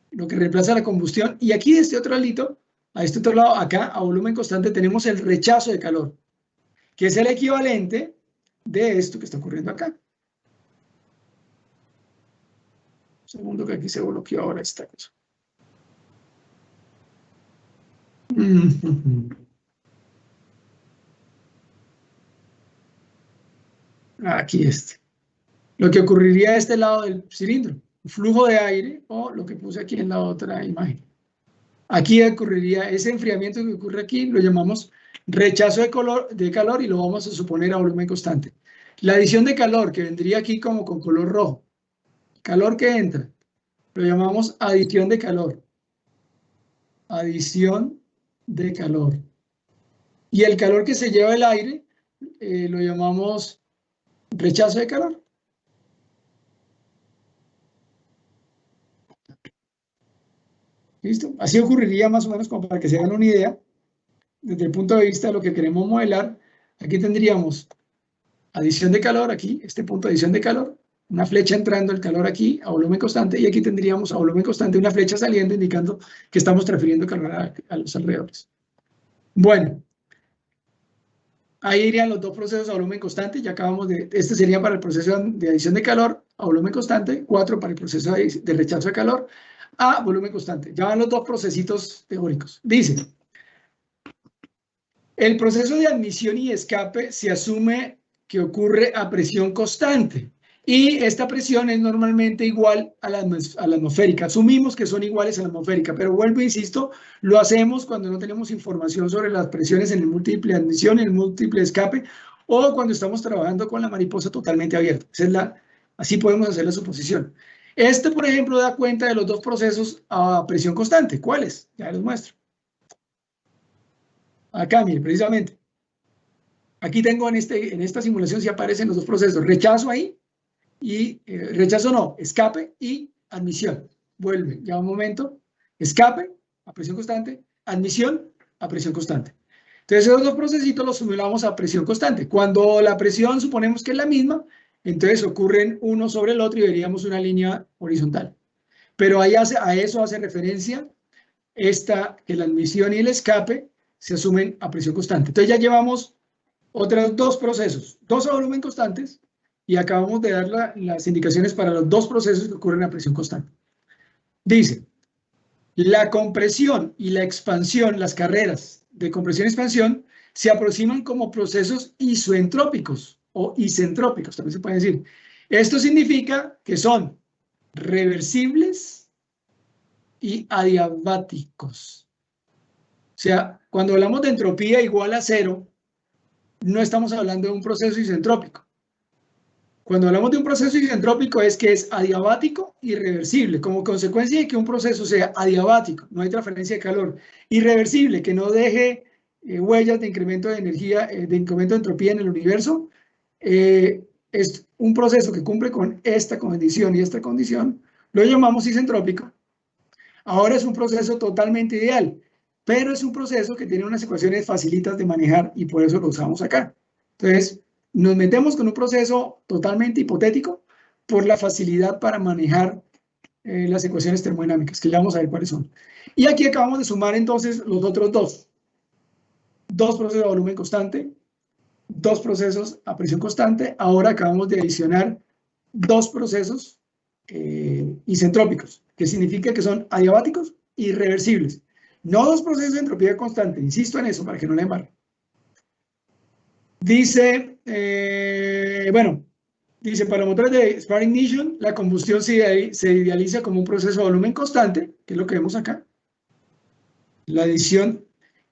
lo que reemplaza la combustión, y aquí de este otro lado, acá a volumen constante, tenemos el rechazo de calor, que es el equivalente de esto que está ocurriendo acá. Segundo, que aquí se bloqueó ahora esta cosa. Aquí este. Lo que ocurriría a este lado del cilindro, flujo de aire, o lo que puse aquí en la otra imagen. Aquí ocurriría ese enfriamiento que ocurre aquí, lo llamamos rechazo de calor y lo vamos a suponer a volumen constante. La adición de calor, que vendría aquí como con color rojo, calor que entra, lo llamamos adición de calor. Adición de calor. Y el calor que se lleva el aire, lo llamamos rechazo de calor. ¿Listo? Así ocurriría más o menos como para que se hagan una idea. Desde el punto de vista de lo que queremos modelar, aquí tendríamos adición de calor, aquí, este punto de adición de calor, una flecha entrando el calor aquí a volumen constante, y aquí tendríamos a volumen constante una flecha saliendo indicando que estamos transfiriendo calor a los alrededores. Bueno, ahí irían los dos procesos a volumen constante, ya acabamos de, este sería para el proceso de adición de calor a volumen constante, 4 para el proceso de rechazo de calor a volumen constante. Ya van los dos procesitos teóricos. Dice, el proceso de admisión y escape se asume que ocurre a presión constante y esta presión es normalmente igual a la atmosférica. Asumimos que son iguales a la atmosférica, pero vuelvo e insisto, lo hacemos cuando no tenemos información sobre las presiones en el múltiple de admisión, en el múltiple de escape, o cuando estamos trabajando con la mariposa totalmente abierta. Así podemos hacer la suposición. Este, por ejemplo, da cuenta de los dos procesos a presión constante. ¿Cuáles? Ya les muestro. Acá, mire, precisamente. Aquí tengo en esta simulación sí aparecen los dos procesos. Rechazo ahí y rechazo no, escape y admisión. Vuelve, ya un momento. Escape a presión constante, admisión a presión constante. Entonces esos dos procesitos los simulamos a presión constante. Cuando la presión suponemos que es la misma, entonces ocurren uno sobre el otro y veríamos una línea horizontal. Pero ahí a eso hace referencia que la admisión y el escape se asumen a presión constante. Entonces ya llevamos otros dos procesos, dos a volumen constantes, y acabamos de dar las indicaciones para los dos procesos que ocurren a presión constante. Dice, la compresión y la expansión, las carreras de compresión y expansión, se aproximan como procesos isoentrópicos o isentrópicos, también se puede decir. Esto significa que son reversibles y adiabáticos. O sea, cuando hablamos de entropía igual a cero, no estamos hablando de un proceso isentrópico. Cuando hablamos de un proceso isentrópico es que es adiabático y reversible. Como consecuencia de que un proceso sea adiabático, no hay transferencia de calor, irreversible, que no deje huellas de incremento de energía, de incremento de entropía en el universo, es un proceso que cumple con esta condición y esta condición, lo llamamos isentrópico. Ahora es un proceso totalmente ideal, pero es un proceso que tiene unas ecuaciones facilitas de manejar y por eso lo usamos acá. Entonces, nos metemos con un proceso totalmente hipotético por la facilidad para manejar las ecuaciones termodinámicas, que ya vamos a ver cuáles son. Y aquí acabamos de sumar entonces los otros dos. Dos procesos a volumen constante, dos procesos a presión constante. Ahora acabamos de adicionar dos procesos isentrópicos, que significa que son adiabáticos y reversibles. No dos procesos de entropía constante, insisto en eso para que no le embarre. Dice, dice, para motores de spark ignition, la combustión se idealiza como un proceso a volumen constante, que es lo que vemos acá. La adición,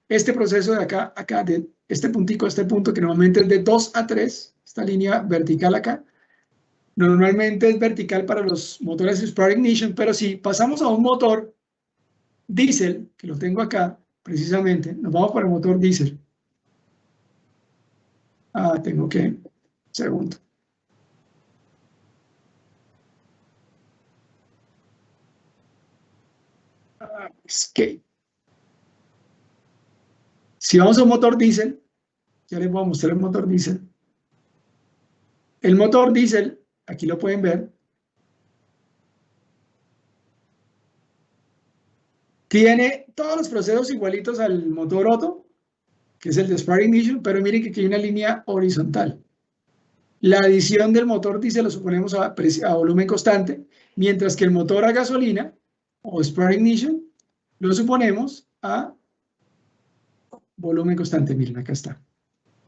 este proceso de acá, de este puntico a este punto, que normalmente es de 2 a 3, esta línea vertical acá, normalmente es vertical para los motores de spark ignition, pero si pasamos a un motor diésel, que lo tengo acá, precisamente, nos vamos para el motor diésel. Tengo que, segundo. Escape. Si vamos a un motor diésel, ya les voy a mostrar el motor diésel. El motor diésel, aquí lo pueden ver, tiene todos los procesos igualitos al motor Otto, que es el de spark ignition, pero miren que aquí hay una línea horizontal. La adición del motor diésel lo suponemos a volumen constante, mientras que el motor a gasolina, o spark ignition, lo suponemos a volumen constante. Miren, acá está,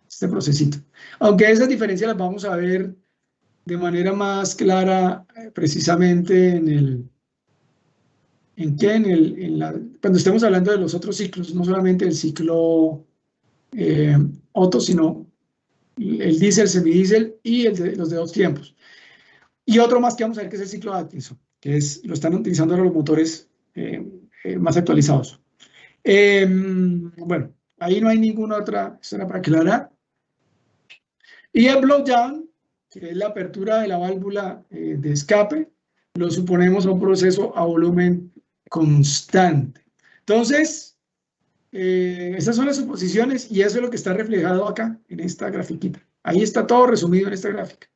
este procesito. Aunque esas diferencias las vamos a ver de manera más clara precisamente cuando estemos hablando de los otros ciclos, no solamente el ciclo Otto, sino el diésel, semidiesel y los de 2 tiempos. Y otro más que vamos a ver que es el ciclo Atkinson, que lo están utilizando ahora los motores más actualizados. Bueno, ahí no hay ninguna otra, esto era para aclarar. Y el blowdown, que es la apertura de la válvula de escape, lo suponemos a un proceso a volumen constante. Entonces, estas son las suposiciones y eso es lo que está reflejado acá en esta grafiquita. Ahí está todo resumido en esta gráfica.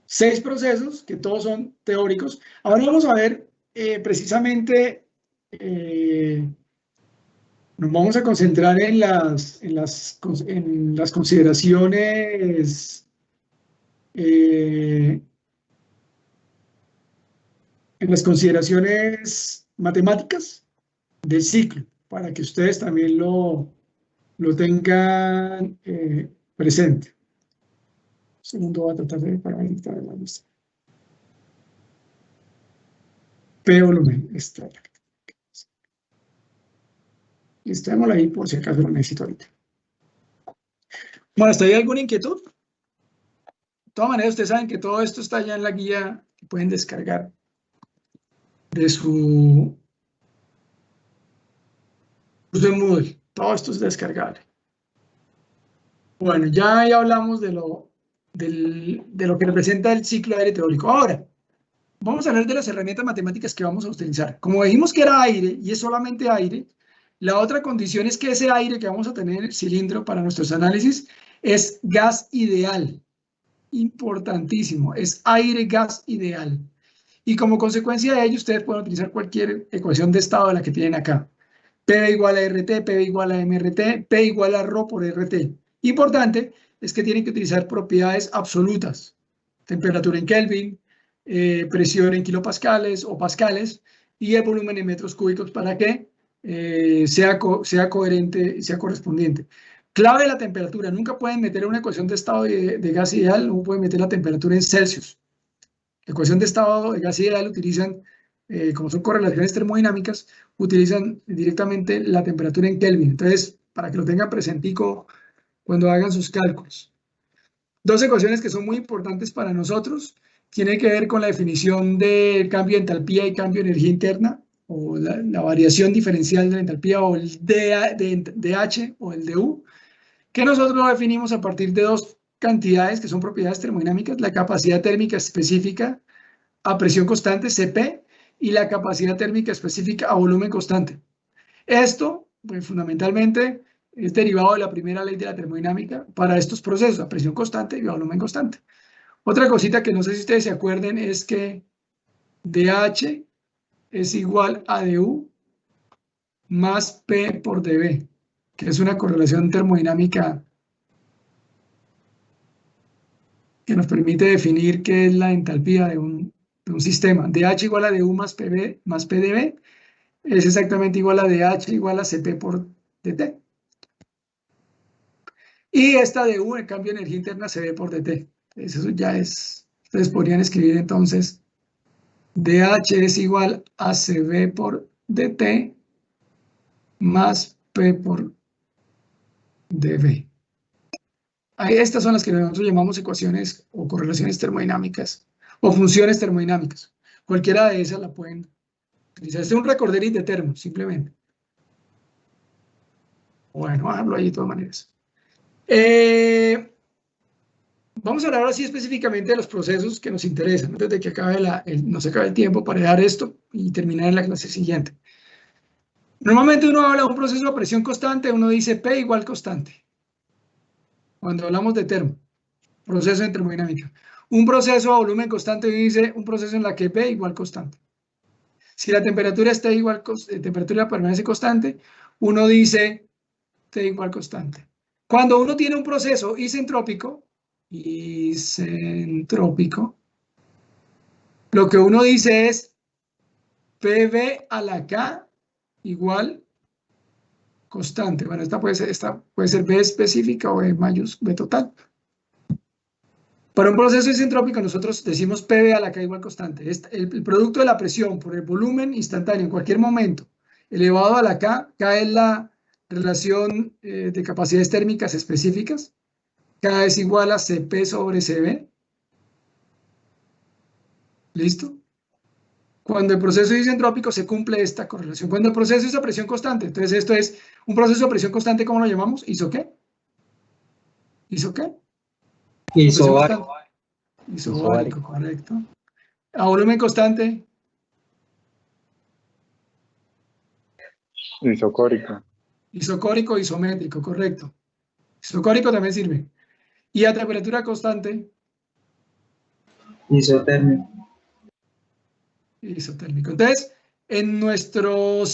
6 procesos que todos son teóricos. Ahora vamos a ver precisamente, nos vamos a concentrar en las consideraciones matemáticas del ciclo, para que ustedes también lo tengan presente. Segundo, voy a tratar de para editar la lista. P volumen. Listo, démoslo ahí por si acaso lo necesito ahorita. Bueno, ¿hasta ahí alguna inquietud? De todas maneras, ustedes saben que todo esto está ya en la guía que pueden descargar de su curso de Moodle. Todo esto es descargable. Bueno, ya ahí hablamos de lo que representa el ciclo de aire teórico. Ahora, vamos a hablar de las herramientas matemáticas que vamos a utilizar. Como dijimos que era aire y es solamente aire, la otra condición es que ese aire que vamos a tener en el cilindro para nuestros análisis es gas ideal. Importantísimo, es aire-gas ideal. Y como consecuencia de ello, ustedes pueden utilizar cualquier ecuación de estado de la que tienen acá. PV igual a RT, PV igual a MRT, P igual a ρ por RT. Importante es que tienen que utilizar propiedades absolutas. Temperatura en Kelvin, presión en kilopascales o pascales y el volumen en metros cúbicos para que sea coherente y sea correspondiente. Clave de la temperatura. Nunca pueden meter una ecuación de estado de gas ideal, no pueden meter la temperatura en Celsius. La ecuación de estado de gas ideal utilizan, como son correlaciones termodinámicas, utilizan directamente la temperatura en Kelvin. Entonces, para que lo tengan presentico cuando hagan sus cálculos. 2 ecuaciones que son muy importantes para nosotros. Tiene que ver con la definición del cambio de entalpía y cambio de energía interna, o la variación diferencial de la entalpía, o el DH o el DU, que nosotros lo definimos a partir de 2 cantidades que son propiedades termodinámicas, la capacidad térmica específica a presión constante, Cp, y la capacidad térmica específica a volumen constante. Esto, pues, fundamentalmente, es derivado de la primera ley de la termodinámica para estos procesos, a presión constante y a volumen constante. Otra cosita que no sé si ustedes se acuerden es que dH es igual a du más P por dB, que es una correlación termodinámica que nos permite definir qué es la entalpía de un sistema. dH igual a du más PdB es exactamente igual a dH igual a Cp por dt. Y esta du, en cambio, energía interna, Cv por dt. Eso ya es, ustedes podrían escribir entonces, dH es igual a Cv por dt más P por dB. Estas son las que nosotros llamamos ecuaciones o correlaciones termodinámicas o funciones termodinámicas. Cualquiera de esas la pueden utilizar. Este es un recorderis de termos, simplemente. Bueno, hablo ahí de todas maneras. Vamos a hablar ahora sí específicamente de los procesos que nos interesan, antes de que nos acabe el tiempo para dar esto y terminar en la clase siguiente. Normalmente uno habla de un proceso a presión constante, uno dice P igual constante. Cuando hablamos de termo, proceso en termodinámica. Un proceso a volumen constante dice un proceso en la que P igual constante. Si la temperatura está igual, temperatura permanece constante, uno dice T igual constante. Cuando uno tiene un proceso isentrópico, lo que uno dice es PV a la K igual constante. Bueno, esta puede ser B específica o B total. Para un proceso isentrópico nosotros decimos PV a la K igual constante. El producto de la presión por el volumen instantáneo en cualquier momento elevado a la K es la relación de capacidades térmicas específicas. K es igual a Cp sobre Cv. ¿Listo? Cuando el proceso es isentrópico se cumple esta correlación. Cuando el proceso es a presión constante, entonces esto es un proceso a presión constante, ¿cómo lo llamamos? ¿Iso qué? ¿Iso qué? Isobárico. Isobárico, correcto. A volumen constante. Isocórico. Isocórico, isométrico, correcto. Isocórico también sirve. Y a temperatura constante. Isotérmico. Isotérmico. Entonces, en nuestro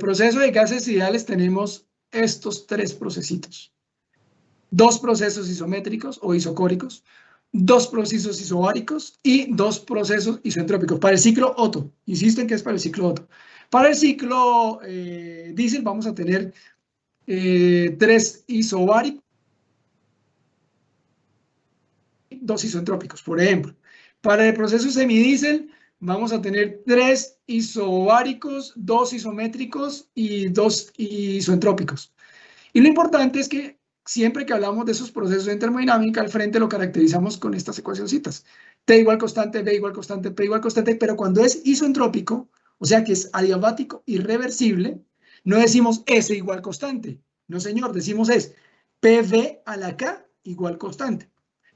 proceso de gases ideales tenemos estos tres procesitos. 2 procesos isométricos o isocóricos, 2 procesos isobáricos y 2 procesos isentrópicos. Para el ciclo Otto, insisto en que es para el ciclo Otto. Para el ciclo diésel vamos a tener 3 isobáricos, 2 isentrópicos, por ejemplo. Para el proceso semidiesel vamos a tener 3 isobáricos, 2 isométricos y 2 isentrópicos. Y lo importante es que siempre que hablamos de esos procesos en termodinámica, al frente lo caracterizamos con estas ecuacioncitas. T igual constante, B igual constante, P igual constante, pero cuando es isentrópico, o sea que es adiabático irreversible, no decimos S igual constante. No, señor, decimos es PV a la K igual constante.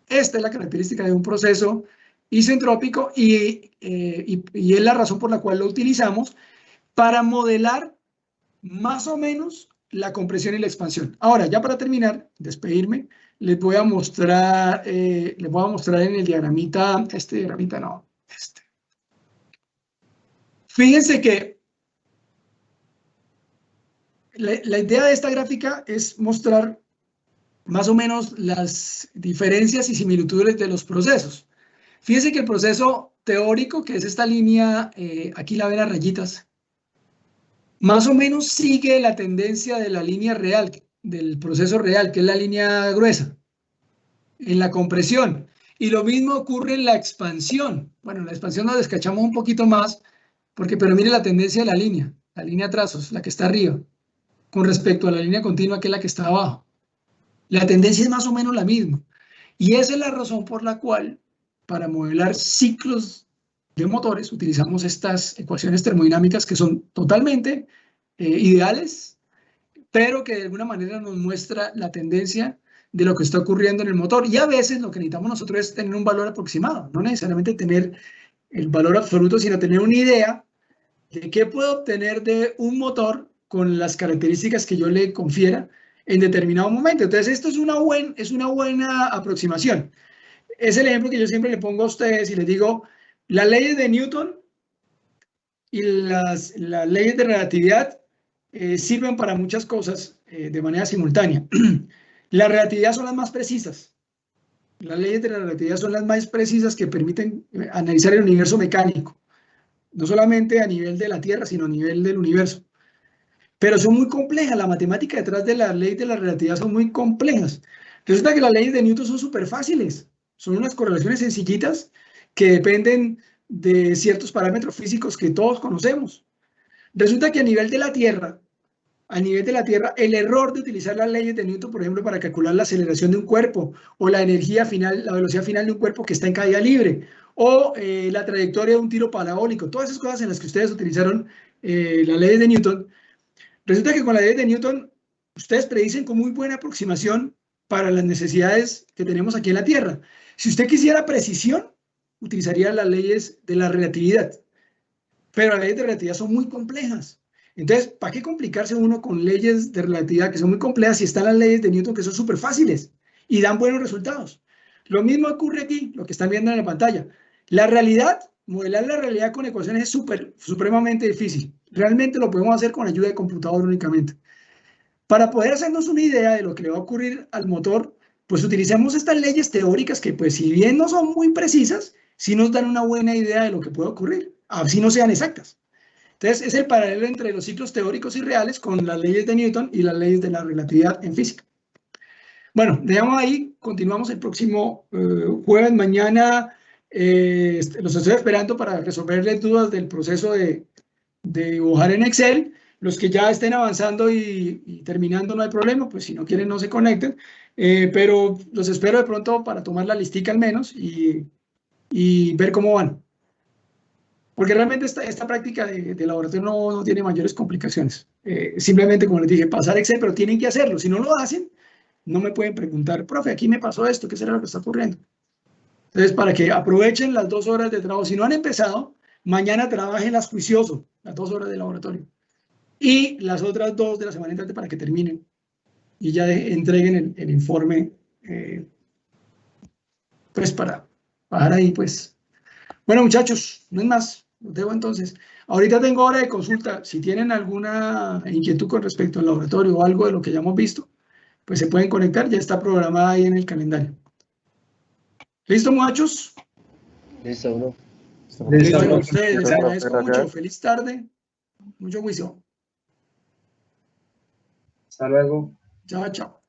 Esta es la característica de un proceso isentrópico y es la razón por la cual lo utilizamos para modelar más o menos la compresión y la expansión. Ahora, ya para terminar, despedirme, les voy a mostrar en el diagramita, Fíjense que la idea de esta gráfica es mostrar más o menos las diferencias y similitudes de los procesos. Fíjense que el proceso teórico, que es esta línea, aquí la ven las rayitas, más o menos sigue la tendencia de la línea real, del proceso real, que es la línea gruesa, en la compresión. Y lo mismo ocurre en la expansión. Bueno, en la expansión nos descachamos un poquito más, pero mire la tendencia de la línea trazos, la que está arriba, con respecto a la línea continua, que es la que está abajo. La tendencia es más o menos la misma. Y esa es la razón por la cual, para modelar ciclos de motores, utilizamos estas ecuaciones termodinámicas que son totalmente ideales, pero que de alguna manera nos muestra la tendencia de lo que está ocurriendo en el motor. Y a veces lo que necesitamos nosotros es tener un valor aproximado, no necesariamente tener el valor absoluto, sino tener una idea de qué puedo obtener de un motor con las características que yo le confiera en determinado momento. Entonces, esto es una buena aproximación. Es el ejemplo que yo siempre le pongo a ustedes y les digo, las leyes de Newton y las leyes de relatividad sirven para muchas cosas de manera simultánea. La relatividad son las más precisas. Las leyes de la relatividad son las más precisas que permiten analizar el universo mecánico. No solamente a nivel de la Tierra, sino a nivel del universo. Pero son muy complejas. La matemática detrás de las leyes de la relatividad son muy complejas. Resulta que las leyes de Newton son súper fáciles. Son unas correlaciones sencillitas que dependen de ciertos parámetros físicos que todos conocemos. Resulta que a nivel de la Tierra, el error de utilizar las leyes de Newton, por ejemplo, para calcular la aceleración de un cuerpo o la energía final, la velocidad final de un cuerpo que está en caída libre o la trayectoria de un tiro parabólico, todas esas cosas en las que ustedes utilizaron las leyes de Newton, resulta que con las leyes de Newton ustedes predicen con muy buena aproximación para las necesidades que tenemos aquí en la Tierra. Si usted quisiera precisión, utilizaría las leyes de la relatividad, pero las leyes de relatividad son muy complejas. Entonces, ¿para qué complicarse uno con leyes de relatividad que son muy complejas si están las leyes de Newton que son súper fáciles y dan buenos resultados? Lo mismo ocurre aquí, lo que están viendo en la pantalla. La realidad, modelar la realidad con ecuaciones es supremamente difícil. Realmente lo podemos hacer con ayuda de computador únicamente. Para poder hacernos una idea de lo que le va a ocurrir al motor, pues utilizamos estas leyes teóricas que, pues, si bien no son muy precisas, sí nos dan una buena idea de lo que puede ocurrir, así no sean exactas. Entonces, es el paralelo entre los ciclos teóricos y reales con las leyes de Newton y las leyes de la relatividad en física. Bueno, dejamos ahí, continuamos el próximo jueves. Mañana los estoy esperando para resolverles dudas del proceso de dibujar en Excel. Los que ya estén avanzando y terminando no hay problema, pues si no quieren no se conecten, pero los espero de pronto para tomar la listica al menos y ver cómo van. Porque realmente esta práctica de laboratorio no tiene mayores complicaciones. Simplemente, como les dije, pasar Excel, pero tienen que hacerlo. Si no lo hacen, no me pueden preguntar, profe, aquí me pasó esto, ¿qué será lo que está ocurriendo? Entonces, para que aprovechen las 2 horas de trabajo. Si no han empezado, mañana trabajenlas juicioso, las 2 horas de laboratorio. Y las otras 2 de la semana entrante para que terminen y ya entreguen el informe, pues para bajar ahí, pues. Bueno, muchachos, no es más, los dejo entonces. Ahorita tengo hora de consulta. Si tienen alguna inquietud con respecto al laboratorio o algo de lo que ya hemos visto, pues se pueden conectar, ya está programada ahí en el calendario. ¿Listo, muchachos? Listo, bro. Listo, Listo. a ustedes, les agradezco Gracias. mucho. Feliz tarde, mucho juicio. Hasta luego. Chao, chao.